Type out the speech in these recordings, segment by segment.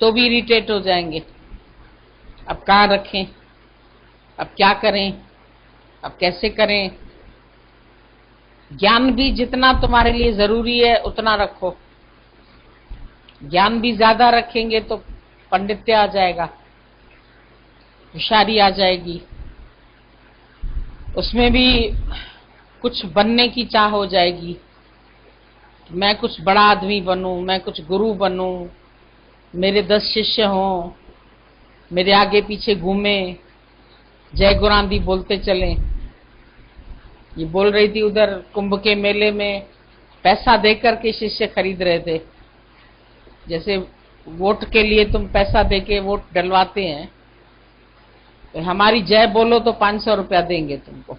तो भी इरिटेट हो जाएंगे। अब कहाँ रखें, अब क्या करें, अब कैसे करें। ज्ञान भी जितना तुम्हारे लिए जरूरी है उतना रखो। ज्ञान भी ज्यादा रखेंगे तो पंडित्य आ जाएगा, होशियारी आ जाएगी, उसमें भी कुछ बनने की चाह हो जाएगी। मैं कुछ बड़ा आदमी बनूं, मैं कुछ गुरु बनूं, मेरे 10 शिष्य हों, मेरे आगे पीछे घूमे, जय गुरांदी बोलते चलें। ये बोल रही थी उधर कुंभ के मेले में पैसा देकर के शिष्य खरीद रहे थे। जैसे वोट के लिए तुम पैसा देके वोट डलवाते हैं, तो हमारी जय बोलो तो 500 रुपया देंगे तुमको।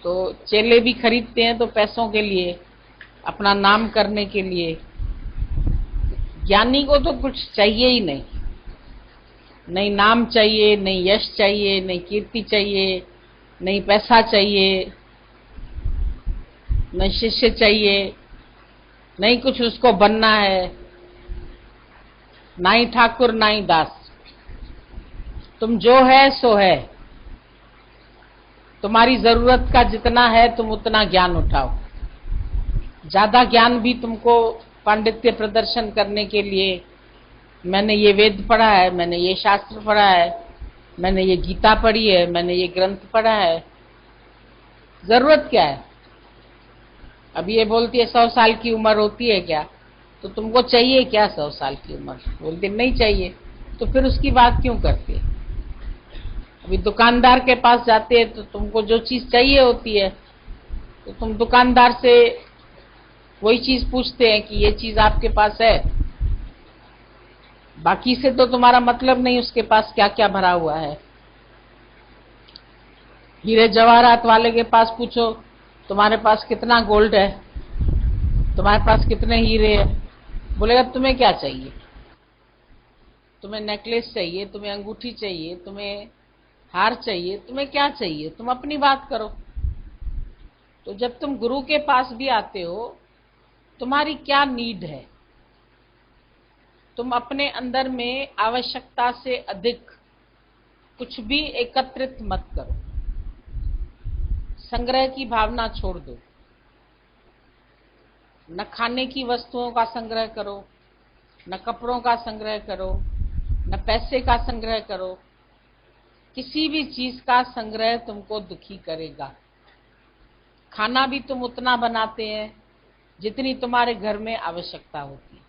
तो चेले भी खरीदते हैं तो पैसों के लिए, अपना नाम करने के लिए। ज्ञानी को तो कुछ चाहिए ही नहीं, नहीं नाम चाहिए, नहीं यश चाहिए, नहीं कीर्ति चाहिए, नहीं पैसा चाहिए, नहीं शिष्य चाहिए, नहीं कुछ उसको बनना है, ना ही ठाकुर ना ही दास। तुम जो है सो है। तुम्हारी जरूरत का जितना है तुम उतना ज्ञान उठाओ। ज्यादा ज्ञान भी तुमको पांडित्य प्रदर्शन करने के लिए, मैंने ये वेद पढ़ा है, मैंने ये शास्त्र पढ़ा है, मैंने ये गीता पढ़ी है, मैंने ये ग्रंथ पढ़ा है, जरूरत क्या है। अब ये बोलती है 100 साल की उम्र होती है क्या, तो तुमको चाहिए क्या 100 साल की उम्र? बोलती नहीं चाहिए, तो फिर उसकी बात क्यों करती है? अभी दुकानदार के पास जाते हैं तो तुमको जो चीज चाहिए होती है, तो तुम दुकानदार से वही चीज पूछते हैं कि ये चीज आपके पास है। बाकी से तो तुम्हारा मतलब नहीं उसके पास क्या क्या भरा हुआ है। हीरे जवाहरात वाले के पास पूछो तुम्हारे पास कितना गोल्ड है, तुम्हारे पास कितने हीरे हैं, बोलेगा तुम्हें क्या चाहिए? तुम्हें नेकलेस चाहिए, तुम्हें अंगूठी चाहिए, तुम्हें हार चाहिए, तुम्हें क्या चाहिए? तुम अपनी बात करो। तो जब तुम गुरु के पास भी आते हो, तुम्हारी क्या नीड है? तुम अपने अंदर में आवश्यकता से अधिक कुछ भी एकत्रित मत करो। संग्रह की भावना छोड़ दो। न खाने की वस्तुओं का संग्रह करो, न कपड़ों का संग्रह करो, न पैसे का संग्रह करो। किसी भी चीज का संग्रह तुमको दुखी करेगा। खाना भी तुम उतना बनाते हैं जितनी तुम्हारे घर में आवश्यकता होती है।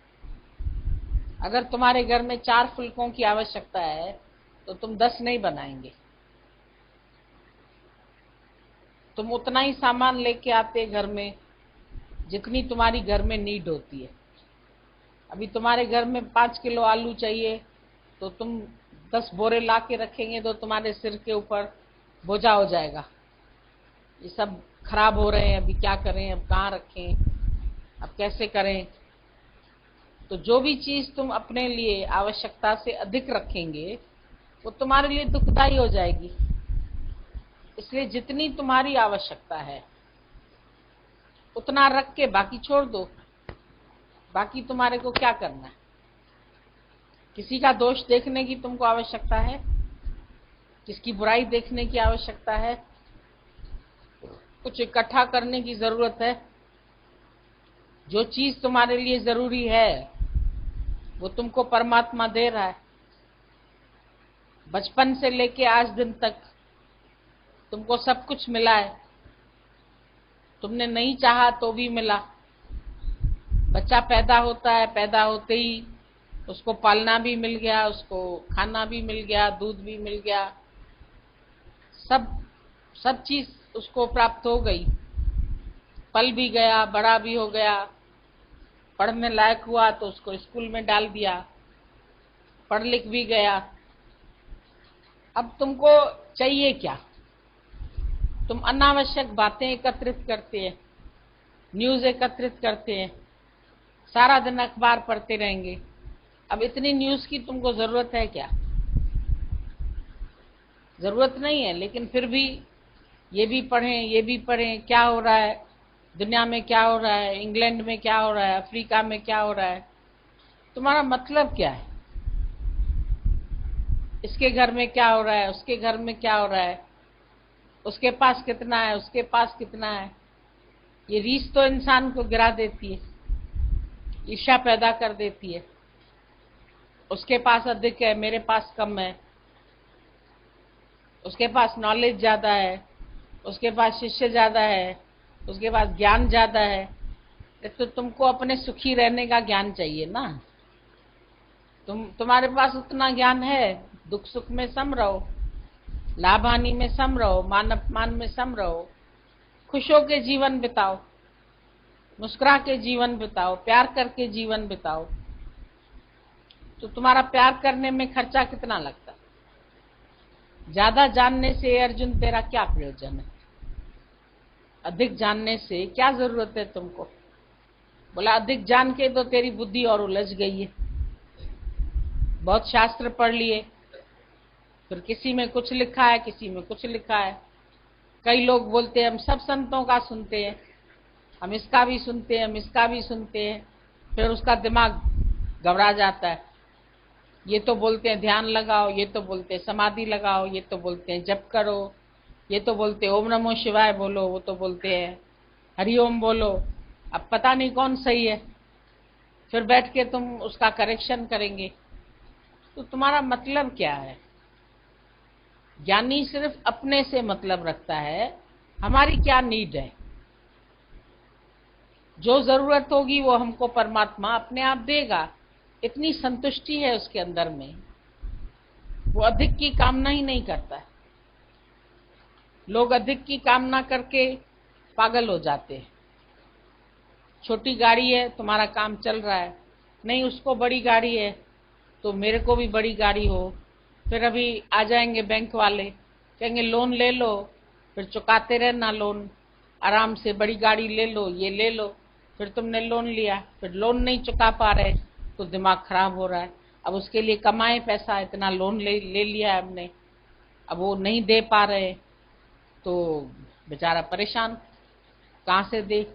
अगर तुम्हारे घर में 4 फुलकों की आवश्यकता है तो तुम 10 नहीं बनाएंगे। तुम उतना ही सामान लेके आते घर में जितनी तुम्हारी घर में नीड होती है। अभी तुम्हारे घर में 5 किलो आलू चाहिए तो तुम 10 बोरे ला के रखेंगे तो तुम्हारे सिर के ऊपर बोझा हो जाएगा। ये सब खराब हो रहे हैं, अभी क्या करें, अब कहाँ रखें, अब कैसे करें। तो जो भी चीज तुम अपने लिए आवश्यकता से अधिक रखेंगे वो तुम्हारे लिए दुखदाई हो जाएगी। इसलिए जितनी तुम्हारी आवश्यकता है उतना रख के बाकी छोड़ दो। बाकी तुम्हारे को क्या करना है? किसी का दोष देखने की तुमको आवश्यकता है? किसकी बुराई देखने की आवश्यकता है? कुछ इकट्ठा करने की जरूरत है? जो चीज तुम्हारे लिए जरूरी है वो तुमको परमात्मा दे रहा है। बचपन से लेके आज दिन तक तुमको सब कुछ मिला है। तुमने नहीं चाहा तो भी मिला। बच्चा पैदा होता है, पैदा होते ही उसको पालना भी मिल गया, उसको खाना भी मिल गया, दूध भी मिल गया, सब चीज उसको प्राप्त हो गई। पल भी गया, बड़ा भी हो गया, पढ़ने लायक हुआ तो उसको स्कूल में डाल दिया, पढ़ लिख भी गया। अब तुमको चाहिए क्या? तुम अनावश्यक बातें एकत्रित करते हैं, न्यूज एकत्रित करते हैं, सारा दिन अखबार पढ़ते रहेंगे। अब इतनी न्यूज की तुमको जरूरत है क्या? जरूरत नहीं है, लेकिन फिर भी ये भी पढ़ें, ये भी पढ़ें, क्या हो रहा है दुनिया में, क्या हो रहा है, इंग्लैंड में क्या हो रहा है, अफ्रीका में क्या हो रहा है। तुम्हारा मतलब क्या है? इसके घर में क्या हो रहा है, उसके घर में क्या हो रहा है, उसके पास कितना है, उसके पास कितना है। ये रीस तो इंसान को गिरा देती है, ईर्ष्या पैदा कर देती है। उसके पास अधिक है, मेरे पास कम है, उसके पास नॉलेज ज्यादा है, उसके पास शिष्य ज्यादा है, उसके पास ज्ञान ज्यादा है। तो तुमको अपने सुखी रहने का ज्ञान चाहिए ना। तुम्हारे पास उतना ज्ञान है, दुख सुख में सम रहो, लाभ हानि में सम रहो, मान अपमान में सम रहो, खुश होके जीवन बिताओ, मुस्कुरा के जीवन बिताओ, प्यार करके जीवन बिताओ। तो तुम्हारा प्यार करने में खर्चा कितना लगता है? ज्यादा जानने से अर्जुन तेरा क्या प्रयोजन है? अधिक जानने से क्या जरूरत है तुमको? बोला अधिक जान के तो तेरी बुद्धि और उलझ गई है। बहुत शास्त्र पढ़ लिए, फिर किसी में कुछ लिखा है, किसी में कुछ लिखा है। कई लोग बोलते हैं हम सब संतों का सुनते हैं, हम इसका भी सुनते हैं, हम इसका भी सुनते हैं। फिर उसका दिमाग घबरा जाता है। ये तो बोलते हैं ध्यान लगाओ, ये तो बोलते हैं समाधि लगाओ, ये तो बोलते हैं जप करो, ये तो बोलते हैं ओम नमो शिवाय बोलो, वो तो बोलते हैं हरिओम बोलो। अब पता नहीं कौन सही है। फिर बैठ के तुम उसका करेक्शन करेंगे। तो तुम्हारा मतलब क्या है? ज्ञानी सिर्फ अपने से मतलब रखता है, हमारी क्या नीड है। जो जरूरत होगी वो हमको परमात्मा अपने आप देगा, इतनी संतुष्टि है उसके अंदर में। वो अधिक की कामना ही नहीं करता है। लोग अधिक की कामना करके पागल हो जाते हैं। छोटी गाड़ी है, तुम्हारा काम चल रहा है, नहीं उसको बड़ी गाड़ी है तो मेरे को भी बड़ी गाड़ी हो। फिर अभी आ जाएंगे बैंक वाले, कहेंगे लोन ले लो, फिर चुकाते रहना लोन, आराम से बड़ी गाड़ी ले लो, ये ले लो। फिर तुमने लोन लिया, फिर लोन नहीं चुका पा रहे तो दिमाग खराब हो रहा है। अब उसके लिए कमाए पैसा, इतना लोन ले लिया है हमने, अब वो नहीं दे पा रहे तो बेचारा परेशान, कहाँ से दे।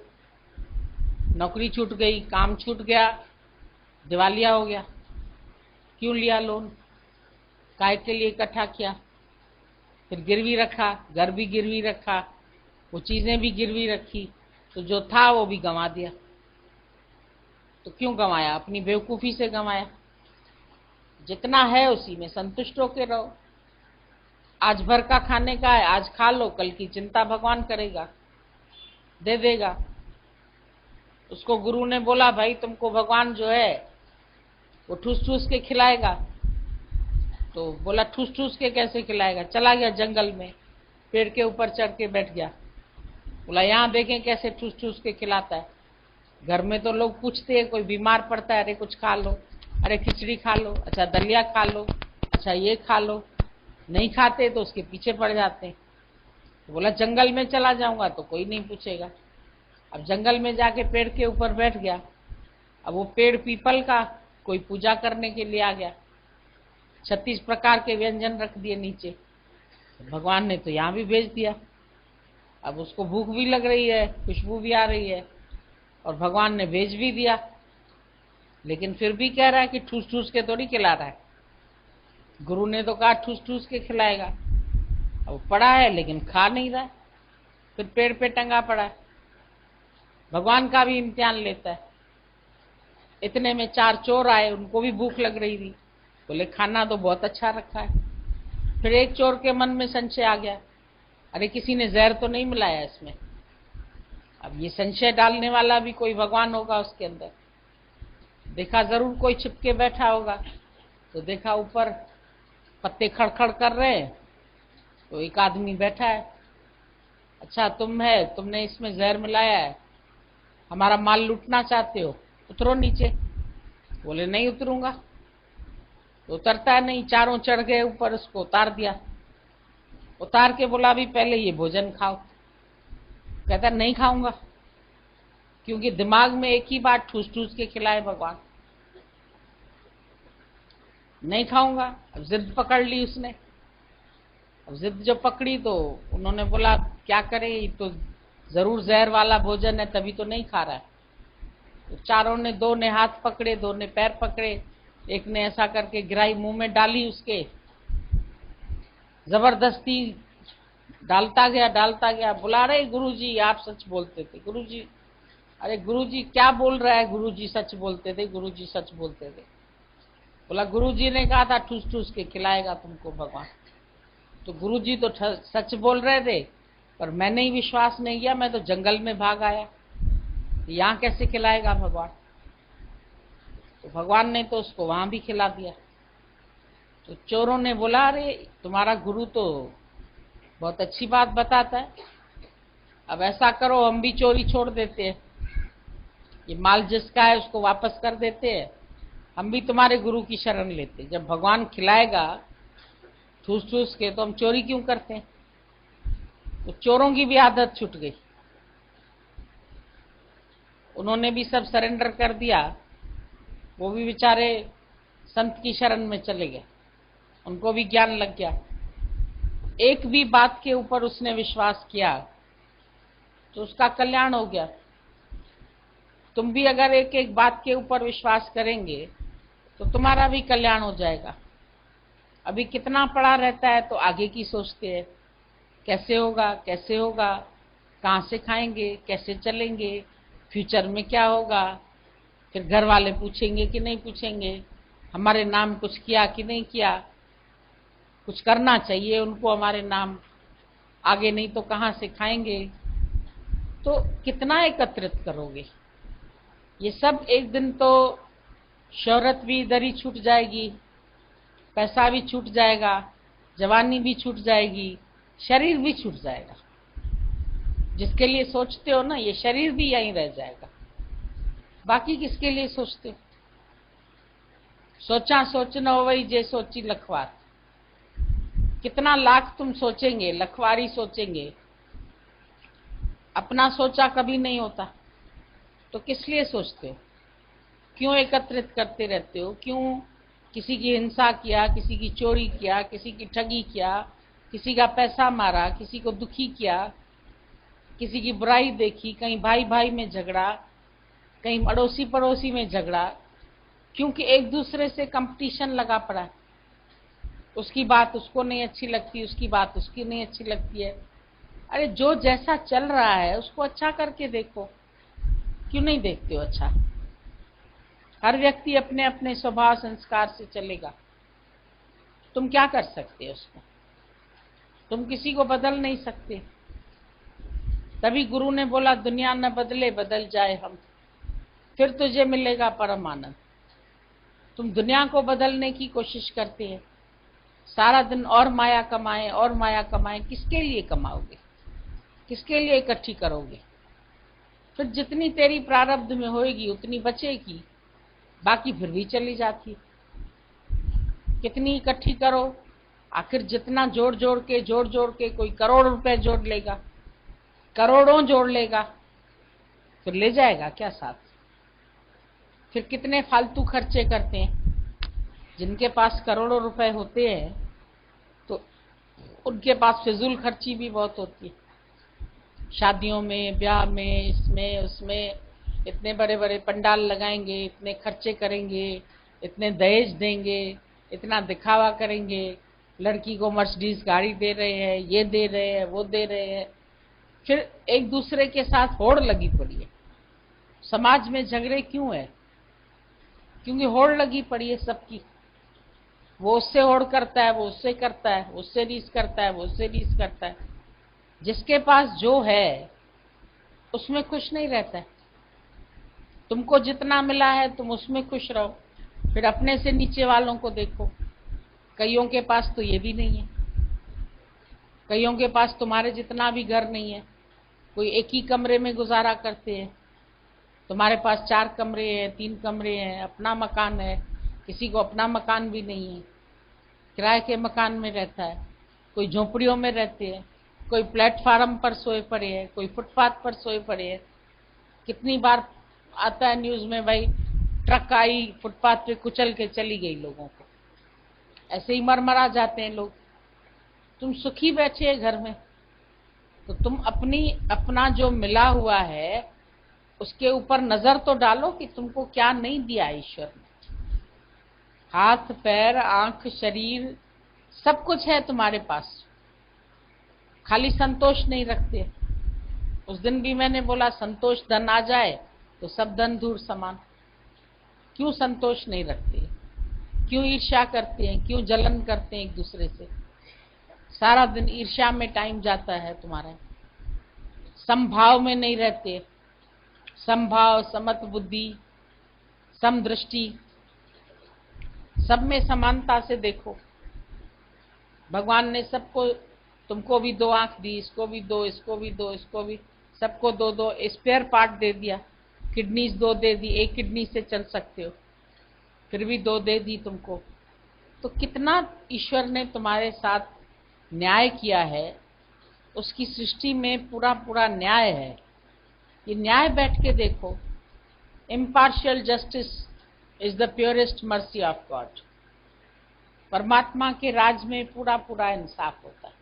नौकरी छूट गई, काम छूट गया, दिवालिया हो गया। क्यों लिया लोन, काय के लिए इकट्ठा किया, फिर गिरवी रखा, घर भी गिरवी रखा, वो चीजें भी गिरवी रखी, तो जो था वो भी गंवा दिया। तो क्यों गंवाया? अपनी बेवकूफी से गंवाया। जितना है उसी में संतुष्ट होके रहो। आज भर का खाने का है, आज खा लो, कल की चिंता भगवान करेगा, दे देगा। उसको गुरु ने बोला भाई तुमको भगवान जो है वो ठूस ठूस के खिलाएगा। तो बोला ठूस ठूस के कैसे खिलाएगा? चला गया जंगल में, पेड़ के ऊपर चढ़ के बैठ गया। बोला यहाँ देखें कैसे ठूस ठूस के खिलाता है। घर में तो लोग पूछते हैं, कोई बीमार पड़ता है, अरे कुछ खा लो, अरे खिचड़ी खा लो, अच्छा दलिया खा लो, अच्छा ये खा लो। नहीं खाते तो उसके पीछे पड़ जाते हैं। तो बोला जंगल में चला जाऊंगा तो कोई नहीं पूछेगा। अब जंगल में जाके पेड़ के ऊपर बैठ गया। अब वो पेड़ पीपल का, कोई पूजा करने के लिए आ गया, 36 प्रकार के व्यंजन रख दिए नीचे। भगवान ने तो यहाँ भी भेज दिया। अब उसको भूख भी लग रही है, खुशबू भी आ रही है, और भगवान ने भेज भी दिया, लेकिन फिर भी कह रहा है कि ठूस ठूस के थोड़ी खिला रहा है। गुरु ने तो कहा ठूस ठूस के खिलाएगा। अब पड़ा है लेकिन खा नहीं रहा है, फिर पेड़ पे टंगा पड़ा है। भगवान का भी इम्तिहान लेता है। इतने में 4 चोर आए, उनको भी भूख लग रही थी, बोले खाना तो बहुत अच्छा रखा है। फिर एक चोर के मन में संशय आ गया, अरे किसी ने जहर तो नहीं मिलाया इसमें। अब ये संशय डालने वाला भी कोई भगवान होगा उसके अंदर। देखा जरूर कोई छिपके बैठा होगा, तो देखा ऊपर पत्ते खड़खड़ कर रहे हैं, तो एक आदमी बैठा है। अच्छा तुम है, तुमने इसमें जहर मिलाया है, हमारा माल लूटना चाहते हो, उतरो नीचे। बोले नहीं उतरूंगा। तो उतरता है नहीं, चारों चढ़ गए ऊपर, उसको उतार दिया। उतार के बोला भी पहले ये भोजन खाओ। कहता नहीं खाऊंगा, क्योंकि दिमाग में एक ही बात ठूस ठूस के खिलाए भगवान। नहीं खाऊंगा। अब जिद पकड़ ली उसने। अब जिद जो पकड़ी तो उन्होंने बोला क्या करे, तो जरूर जहर वाला भोजन है तभी तो नहीं खा रहा है। तो चारों ने, दो ने हाथ पकड़े, दो ने पैर पकड़े, एक ने ऐसा करके गिराई, मुंह में डाली उसके, जबरदस्ती डालता गया, बुला रहे गुरुजी आप सच बोलते थे, गुरुजी, अरे गुरुजी क्या बोल रहा है, गुरुजी सच बोलते थे, गुरुजी सच बोलते थे। बोला गुरुजी ने कहा था ठूस ठूस के खिलाएगा तुमको भगवान। तो गुरुजी तो सच बोल रहे थे, पर मैंने ही विश्वास नहीं किया, मैं तो जंगल में भाग आया, यहाँ कैसे खिलाएगा भगवान। तो भगवान ने तो उसको वहां भी खिला दिया। तो चोरों ने बोला अरे तुम्हारा गुरु तो बहुत अच्छी बात बताता है, अब ऐसा करो हम भी चोरी छोड़ देते हैं, ये माल जिसका है उसको वापस कर देते हैं, हम भी तुम्हारे गुरु की शरण लेते, जब भगवान खिलाएगा ठूस ठूस के तो हम चोरी क्यों करते हैं। तो चोरों की भी आदत छूट गई, उन्होंने भी सब सरेंडर कर दिया, वो भी बेचारे संत की शरण में चले गए, उनको भी ज्ञान लग गया। एक भी बात के ऊपर उसने विश्वास किया तो उसका कल्याण हो गया। तुम भी अगर एक एक बात के ऊपर विश्वास करेंगे तो तुम्हारा भी कल्याण हो जाएगा। अभी कितना पड़ा रहता है तो आगे की सोचते हैं, कैसे होगा कैसे होगा, कहाँ से खाएंगे, कैसे चलेंगे, फ्यूचर में क्या होगा, फिर घर वाले पूछेंगे कि नहीं पूछेंगे, हमारे नाम कुछ किया कि नहीं किया, कुछ करना चाहिए उनको हमारे नाम, आगे नहीं तो कहाँ से खाएंगे। तो कितना एकत्रित करोगे, ये सब एक दिन तो शोहरत भी इधर ही छूट जाएगी, पैसा भी छूट जाएगा, जवानी भी छूट जाएगी, शरीर भी छूट जाएगा। जिसके लिए सोचते हो ना, ये शरीर भी यहीं रह जाएगा, बाकी किसके लिए सोचते हो। सोचा सोचना हो वही जे सोची लखवार, कितना लाख तुम सोचेंगे, लखवारी सोचेंगे, अपना सोचा कभी नहीं होता। तो किस लिए सोचते हो, क्यों एकत्रित करते रहते हो, क्यों किसी की हिंसा किया, किसी की चोरी किया, किसी की ठगी किया, किसी का पैसा मारा, किसी को दुखी किया, किसी की बुराई देखी, कहीं भाई भाई में झगड़ा, कहीं अड़ोसी पड़ोसी में झगड़ा, क्योंकि एक दूसरे से कंपटीशन लगा पड़ा है। उसकी बात उसको नहीं अच्छी लगती, उसकी बात उसकी नहीं अच्छी लगती है। अरे जो जैसा चल रहा है उसको अच्छा करके देखो, क्यों नहीं देखते हो अच्छा। हर व्यक्ति अपने अपने स्वभाव संस्कार से चलेगा, तुम क्या कर सकते हो उसको, तुम किसी को बदल नहीं सकते। तभी गुरु ने बोला दुनिया न बदले बदल जाए हम, फिर तुझे मिलेगा परम आनंद। तुम दुनिया को बदलने की कोशिश करते हैं, सारा दिन और माया कमाए और माया कमाए, किसके लिए कमाओगे, किसके लिए इकट्ठी करोगे। फिर जितनी तेरी प्रारब्ध में होएगी उतनी बचेगी, बाकी फिर भी चली जाती। कितनी इकट्ठी करो, आखिर जितना जोड़ जोड़ के कोई करोड़ रुपए जोड़ लेगा, करोड़ों जोड़ लेगा, फिर ले जाएगा क्या साथ। फिर कितने फालतू खर्चे करते हैं। जिनके पास करोड़ों रुपए होते हैं तो उनके पास फिजूल खर्ची भी बहुत होती है, शादियों में, ब्याह में, इसमें उसमें, इतने बड़े बड़े पंडाल लगाएंगे, इतने खर्चे करेंगे, इतने दहेज देंगे, इतना दिखावा करेंगे, लड़की को मर्सिडीज गाड़ी दे रहे हैं, ये दे रहे हैं, वो दे रहे हैं। फिर एक दूसरे के साथ होड़ लगी पड़ी है। समाज में झगड़े क्यों है, क्योंकि होड़ लगी पड़ी है सबकी। वो उससे होड़ करता है, वो उससे करता है, उससे रीस करता है, वो उससे रीस करता है। जिसके पास जो है उसमें खुश नहीं रहता है। तुमको जितना मिला है तुम उसमें खुश रहो, फिर अपने से नीचे वालों को देखो। कईयों के पास तो ये भी नहीं है, कईयों के पास तुम्हारे जितना भी घर नहीं है, कोई एक ही कमरे में गुजारा करते हैं। तुम्हारे पास 4 कमरे हैं, 3 कमरे हैं, अपना मकान है, किसी को अपना मकान भी नहीं है, किराए के मकान में रहता है, कोई झोपड़ियों में रहते हैं, कोई प्लेटफार्म पर सोए पड़े हैं, कोई फुटपाथ पर सोए पड़े हैं। कितनी बार आता है न्यूज में, भाई ट्रक आई फुटपाथ पे कुचल के चली गई लोगों को, ऐसे ही मरमरा जाते हैं लोग। तुम सुखी बैठे घर में, तो तुम अपना जो मिला हुआ है उसके ऊपर नजर तो डालो कि तुमको क्या नहीं दिया ईश्वर ने। हाथ पैर आंख शरीर सब कुछ है तुम्हारे पास, खाली संतोष नहीं रखते। उस दिन भी मैंने बोला संतोष धन आ जाए तो सब धन दूर समान। क्यों संतोष नहीं रखते, क्यों ईर्ष्या करते हैं, क्यों जलन करते हैं एक दूसरे से? सारा दिन ईर्ष्या में टाइम जाता है तुम्हारा, समभाव में नहीं रहते। समभाव, समत बुद्धि, समदृष्टि, सब में समानता से देखो। भगवान ने सबको, तुमको भी 2 आंख दी, इसको भी 2, इसको भी 2, इसको भी, सबको 2-2 स्पेयर पार्ट दे दिया। किडनीज 2 दे दी, एक किडनी से चल सकते हो, फिर भी 2 दे दी तुमको। तो कितना ईश्वर ने तुम्हारे साथ न्याय किया है। उसकी सृष्टि में पूरा पूरा न्याय है। ये न्याय बैठ के देखो। Impartial justice is the purest mercy of God. परमात्मा के राज में पूरा पूरा इंसाफ होता है।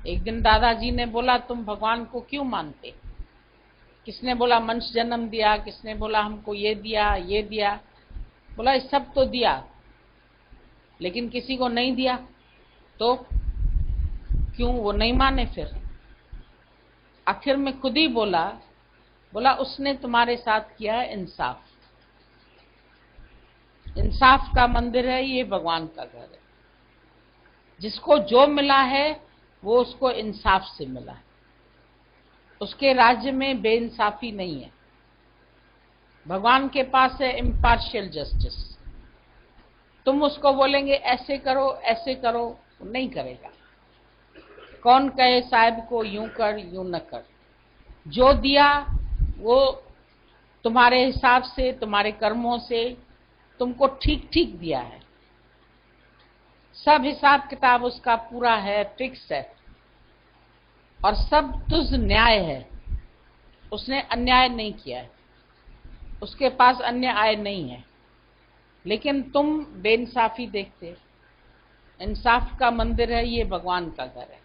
एक दिन दादाजी ने बोला तुम भगवान को क्यों मानते? किसने बोला मनुष्य जन्म दिया, किसने बोला हमको ये दिया ये दिया। बोला इस सब तो दिया, लेकिन किसी को नहीं दिया, तो क्यों वो नहीं माने? फिर आखिर में खुद ही बोला उसने तुम्हारे साथ किया है इंसाफ। इंसाफ का मंदिर है ये, भगवान का घर है। जिसको जो मिला है वो उसको इंसाफ से मिला है। उसके राज्य में बेइंसाफी नहीं है। भगवान के पास है इम्पार्शियल जस्टिस। तुम उसको बोलेंगे ऐसे करो, नहीं करेगा। कौन कहे साहब को यूं कर यूं न कर। जो दिया वो तुम्हारे हिसाब से, तुम्हारे कर्मों से तुमको ठीक ठीक दिया है। सब हिसाब किताब उसका पूरा है, फिक्स है, और सब तुझ न्याय है। उसने अन्याय नहीं किया है, उसके पास अन्य आय नहीं है। लेकिन तुम बेइंसाफी देखते। इंसाफ का मंदिर है ये, भगवान का घर है।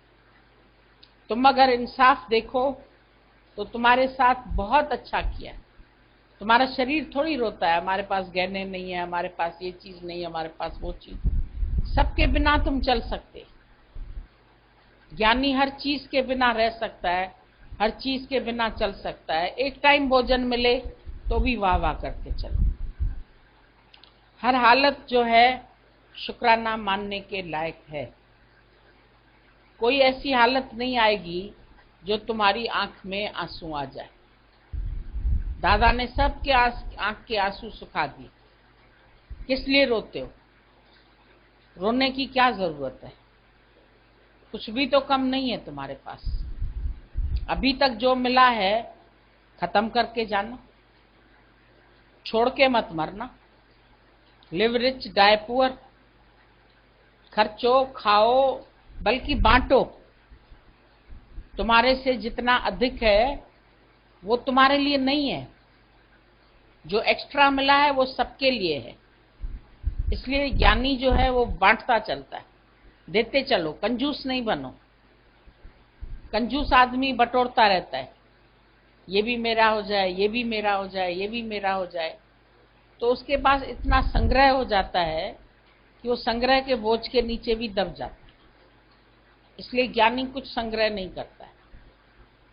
तुम अगर इंसाफ देखो तो तुम्हारे साथ बहुत अच्छा किया। तुम्हारा शरीर थोड़ी रोता है हमारे पास गहने नहीं है, हमारे पास ये चीज नहीं है, हमारे पास वो चीज। सबके बिना तुम चल सकते। ज्ञानी हर चीज के बिना रह सकता है, हर चीज के बिना चल सकता है। एक टाइम भोजन मिले तो भी वाह वाह करके चलो। हर हालत जो है शुक्राना मानने के लायक है। कोई ऐसी हालत नहीं आएगी जो तुम्हारी आंख में आंसू आ जाए। दादा ने सबके आंख के आंसू सुखा दिए। किस लिए रोते हो? रोने की क्या जरूरत है? कुछ भी तो कम नहीं है तुम्हारे पास। अभी तक जो मिला है खत्म करके जाना, छोड़ के मत मरना। Live rich die poor. खर्चो, खाओ, बल्कि बांटो। तुम्हारे से जितना अधिक है वो तुम्हारे लिए नहीं है। जो एक्स्ट्रा मिला है वो सबके लिए है। इसलिए ज्ञानी जो है वो बांटता चलता है। देते चलो, कंजूस नहीं बनो। कंजूस आदमी बटोरता रहता है, ये भी मेरा हो जाए, ये भी मेरा हो जाए, ये भी मेरा हो जाए। तो उसके पास इतना संग्रह हो जाता है कि वो संग्रह के बोझ के नीचे भी दब जाता है। इसलिए ज्ञानी कुछ संग्रह नहीं करता है।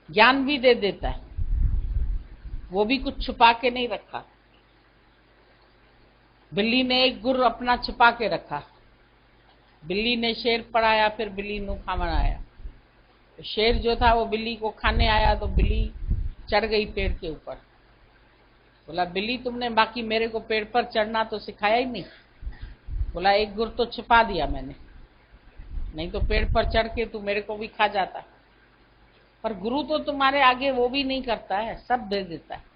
ज्ञान भी दे देता है, वो भी कुछ छुपा के नहीं रखा। बिल्ली ने एक गुर अपना छुपा के रखा। बिल्ली ने शेर पढ़ाया, फिर बिल्ली नु खावन आया। तो शेर जो था वो बिल्ली को खाने आया, तो बिल्ली चढ़ गई पेड़ के ऊपर। बोला बिल्ली तुमने बाकी मेरे को पेड़ पर चढ़ना तो सिखाया ही नहीं। बोला एक गुर तो छुपा दिया मैंने, नहीं तो पेड़ पर चढ़ के तू मेरे को भी खा जाता। पर गुरु तो तुम्हारे आगे वो भी नहीं करता है, सब दे देता है।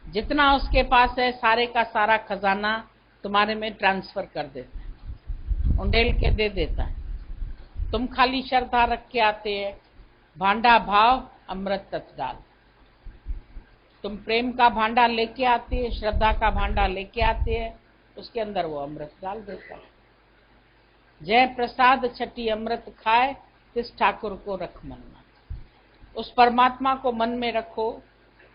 जितना उसके पास है सारे का सारा खजाना तुम्हारे में ट्रांसफर कर देता है, उंडेल के दे देता है। तुम खाली श्रद्धा रख के आते हैं। भांडा भाव अमृत तत्काल। तुम प्रेम का भांडा लेके आते हैं, श्रद्धा का भांडा लेके आते हैं, उसके अंदर वो अमृत डाल देता है। जय प्रसाद छठी अमृत खाए, तिस ठाकुर को रख मन में। उस परमात्मा को मन में रखो,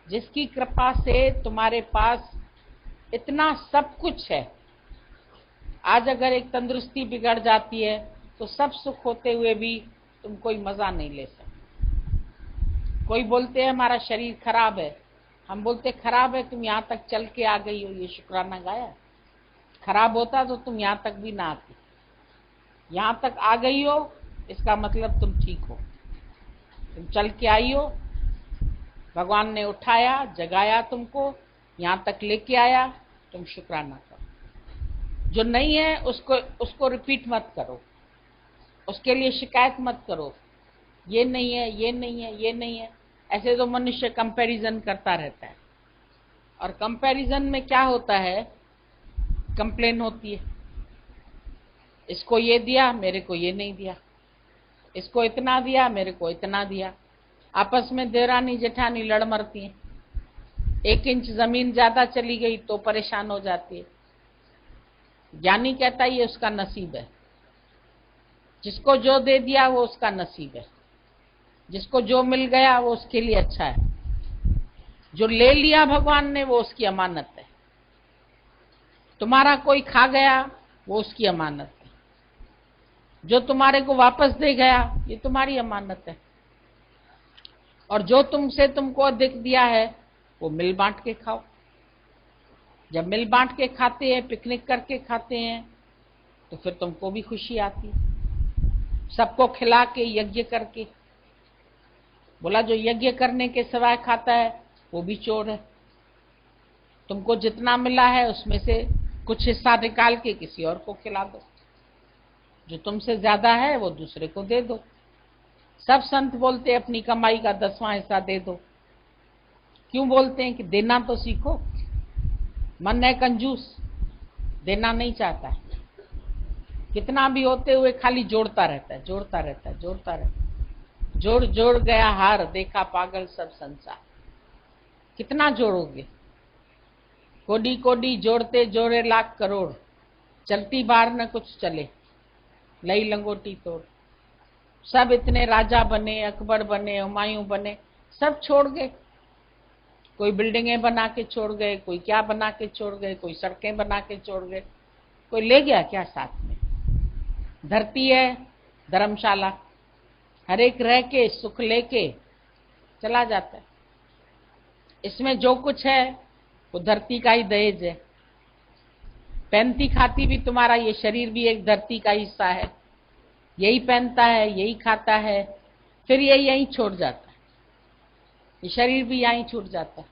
जिसकी कृपा से तुम्हारे पास इतना सब कुछ है। आज अगर एक तंदुरुस्ती बिगड़ जाती है तो सब सुख होते हुए भी तुम कोई मजा नहीं ले सकते। कोई बोलते हैं हमारा शरीर खराब है, हम बोलते खराब है, तुम यहाँ तक चल के आ गई हो, ये शुक्राना गाया। खराब होता तो तुम यहाँ तक भी ना आती। यहाँ तक आ गई हो इसका मतलब तुम ठीक हो, तुम चल के आई हो, भगवान ने उठाया, जगाया, तुमको यहाँ तक लेके आया, तुम शुक्राना करो। जो नहीं है उसको रिपीट मत करो, उसके लिए शिकायत मत करो, ये नहीं है, ये नहीं है, ये नहीं है। ऐसे तो मनुष्य कंपैरिजन करता रहता है, और कंपैरिजन में क्या होता है, कंप्लेन होती है। इसको ये दिया, मेरे को ये नहीं दिया, इसको इतना दिया, मेरे को इतना दिया। आपस में देवरानी जेठानी लड़ मरती हैं। 1 इंच जमीन ज्यादा चली गई तो परेशान हो जाती है। ज्ञानी कहता है ये उसका नसीब है, जिसको जो दे दिया वो उसका नसीब है, जिसको जो मिल गया वो उसके लिए अच्छा है, जो ले लिया भगवान ने वो उसकी अमानत है। तुम्हारा कोई खा गया वो उसकी अमानत है, जो तुम्हारे को वापस दे गया ये तुम्हारी अमानत है, और जो तुमको अधिक दिया है वो मिल बांट के खाओ। जब मिल बांट के खाते हैं, पिकनिक करके खाते हैं, तो फिर तुमको भी खुशी आती है। सबको खिला के, यज्ञ करके। बोला जो यज्ञ करने के सिवाय खाता है वो भी चोर है। तुमको जितना मिला है उसमें से कुछ हिस्सा निकाल के किसी और को खिला दो, जो तुमसे ज्यादा है वो दूसरे को दे दो। सब संत बोलते अपनी कमाई का 10वां हिस्सा दे दो। क्यों बोलते हैं कि देना तो सीखो। मन है कंजूस, देना नहीं चाहता है, कितना भी होते हुए खाली जोड़ता रहता है, जोड़ता रहता है, जोड़ता रहता है। जोड़ जोड़ गया हार, देखा पागल सब संसार। कितना जोड़ोगे? कोडी कोडी जोड़ते जोड़े लाख करोड़, चलती बार न कुछ चले, लई लंगोटी तोड़। सब इतने राजा बने, अकबर बने, हुमायूं बने, सब छोड़ गए। कोई बिल्डिंगें बना के छोड़ गए, कोई क्या बना के छोड़ गए, कोई सड़कें बना के छोड़ गए। कोई ले गया क्या साथ में? धरती है धर्मशाला, हर एक रह के सुख लेके चला जाता है। इसमें जो कुछ है वो धरती का ही दहेज है। पहनती खाती भी तुम्हारा ये शरीर भी एक धरती का हिस्सा है। यही पहनता है, यही खाता है, फिर ये यहीं छोड़ जाता है। ये शरीर भी यहीं छूट जाता है।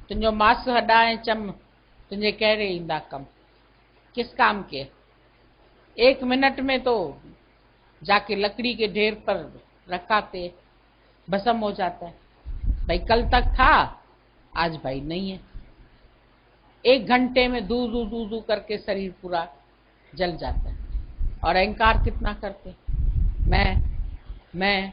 तुझो मांस हड्डा ऐं चम तुझे कह रहे इंदा कम, किस काम के? 1 मिनट में तो जाके लकड़ी के ढेर पर रखाते भस्म हो जाता है। भाई कल तक था, आज भाई नहीं है। 1 घंटे में दू दू दू दू करके शरीर पूरा जल जाता है। और अहंकार कितना करते, मैं,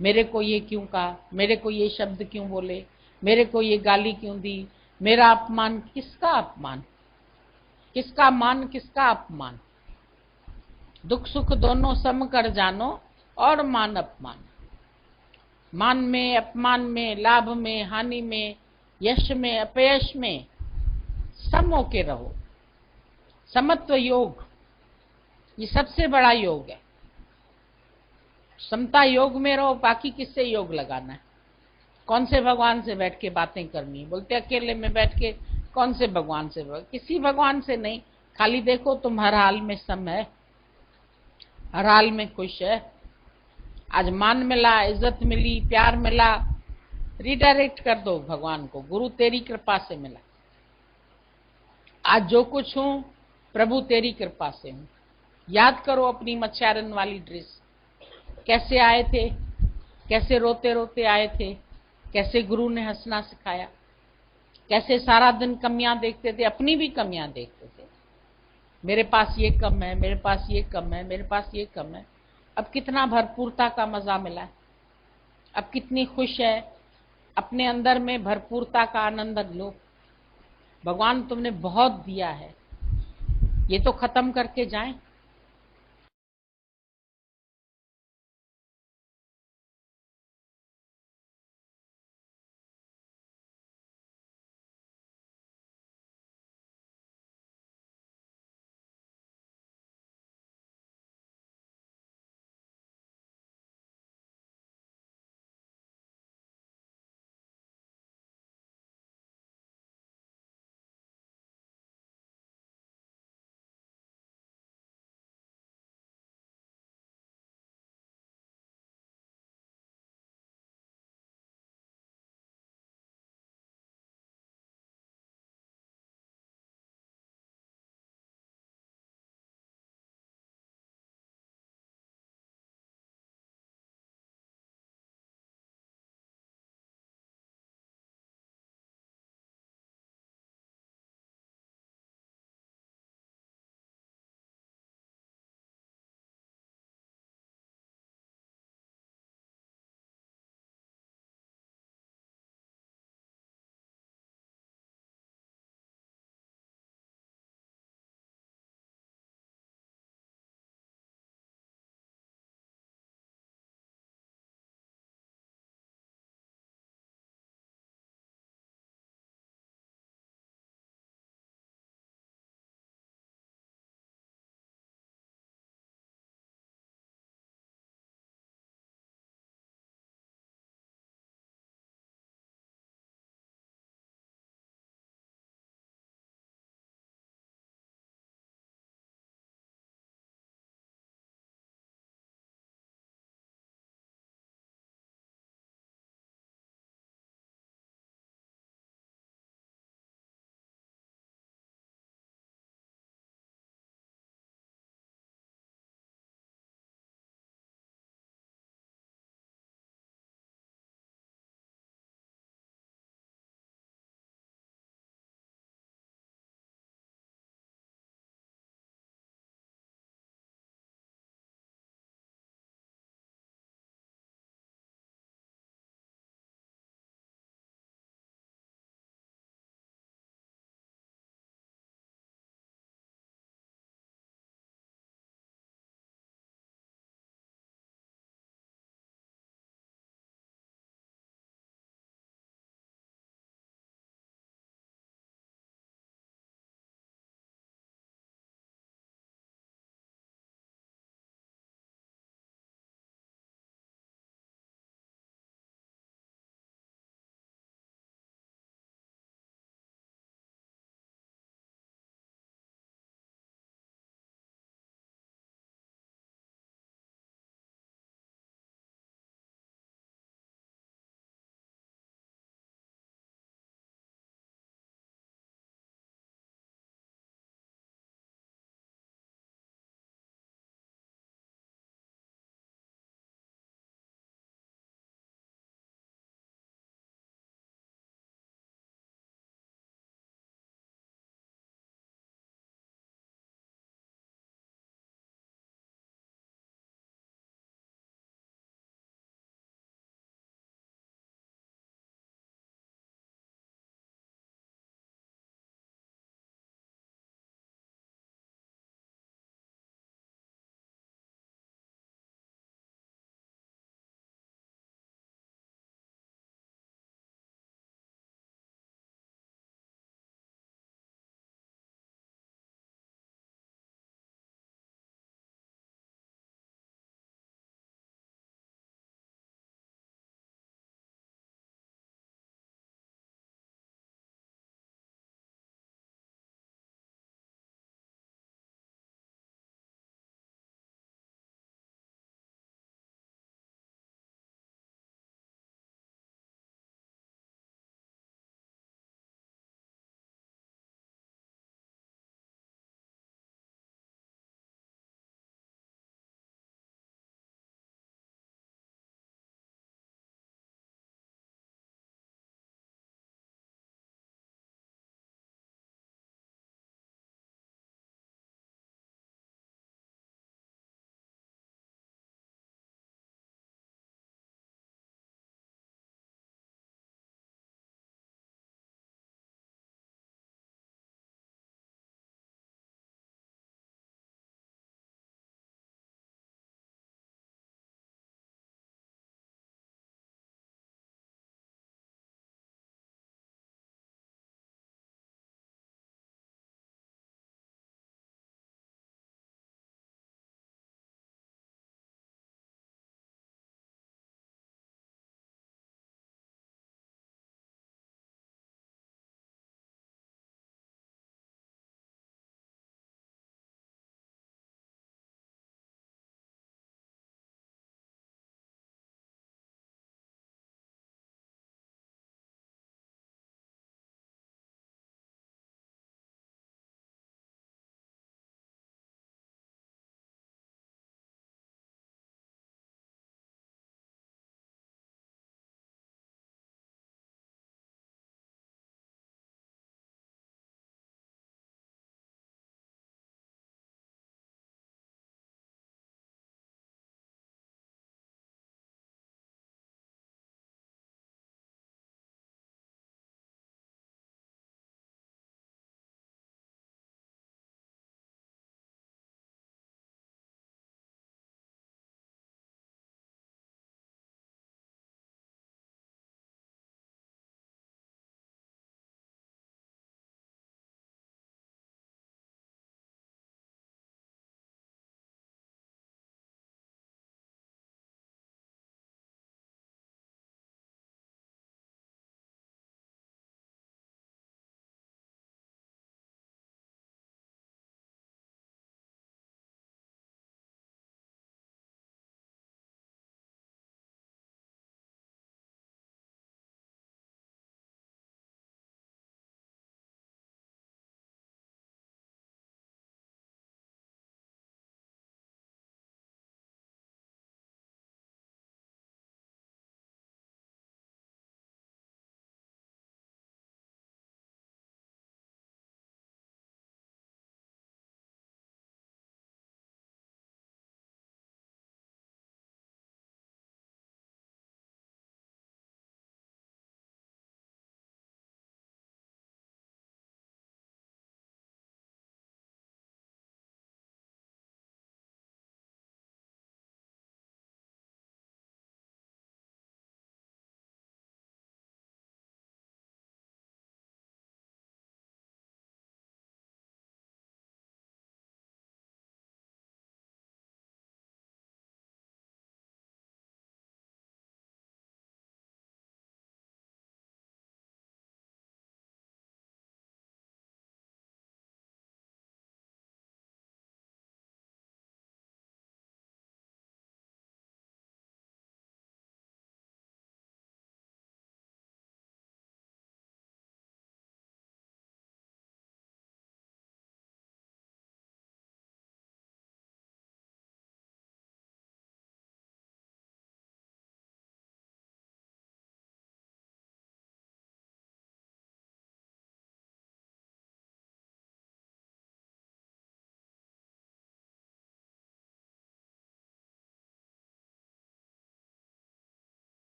मेरे को ये क्यों कहा, मेरे को ये शब्द क्यों बोले, मेरे को ये गाली क्यों दी, मेरा अपमान। किसका अपमान? किसका मान, किसका अपमान? दुख सुख दोनों सम कर जानो और मान अपमान। मान में, अपमान में, लाभ में, हानि में, यश में, अपयश में सम होके रहो। समत्व योग ये सबसे बड़ा योग है। समता योग में रहो, बाकी किससे योग लगाना है? कौन से भगवान से बैठ के बातें करनी है? बोलते अकेले में बैठ के कौन से भगवान से? किसी भगवान से नहीं। खाली देखो तुम हर हाल में सम है, हर हाल में खुश है। आज मान मिला, इज्जत मिली, प्यार मिला, रिडायरेक्ट कर दो भगवान को। गुरु तेरी कृपा से मिला। आज जो कुछ हूं प्रभु तेरी कृपा से हूं। याद करो अपनी मच्छारन वाली ड्रेस, कैसे आए थे, कैसे रोते रोते आए थे, कैसे गुरु ने हंसना सिखाया, कैसे सारा दिन कमियां देखते थे, अपनी भी कमियां देखते थे। मेरे पास ये कम है, मेरे पास ये कम है, मेरे पास ये कम है। अब कितना भरपूरता का मजा मिला है, अब कितनी खुश है। अपने अंदर में भरपूरता का आनंद लो। भगवान तुमने बहुत दिया है, ये तो खत्म करके जाएं।